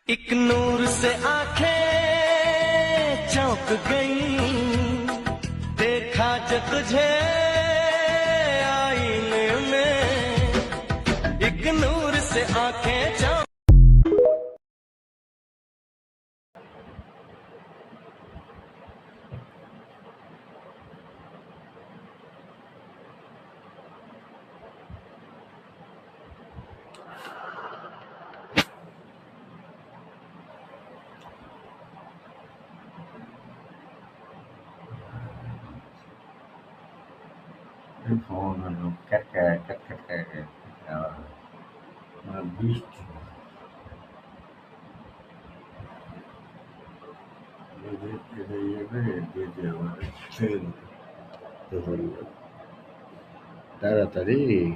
एक नूर से आंखें चौंक गई, देखा जब तुझे आईने में, एक नूर से आंखें चौंक। Cái phone nó cách nó biết taratari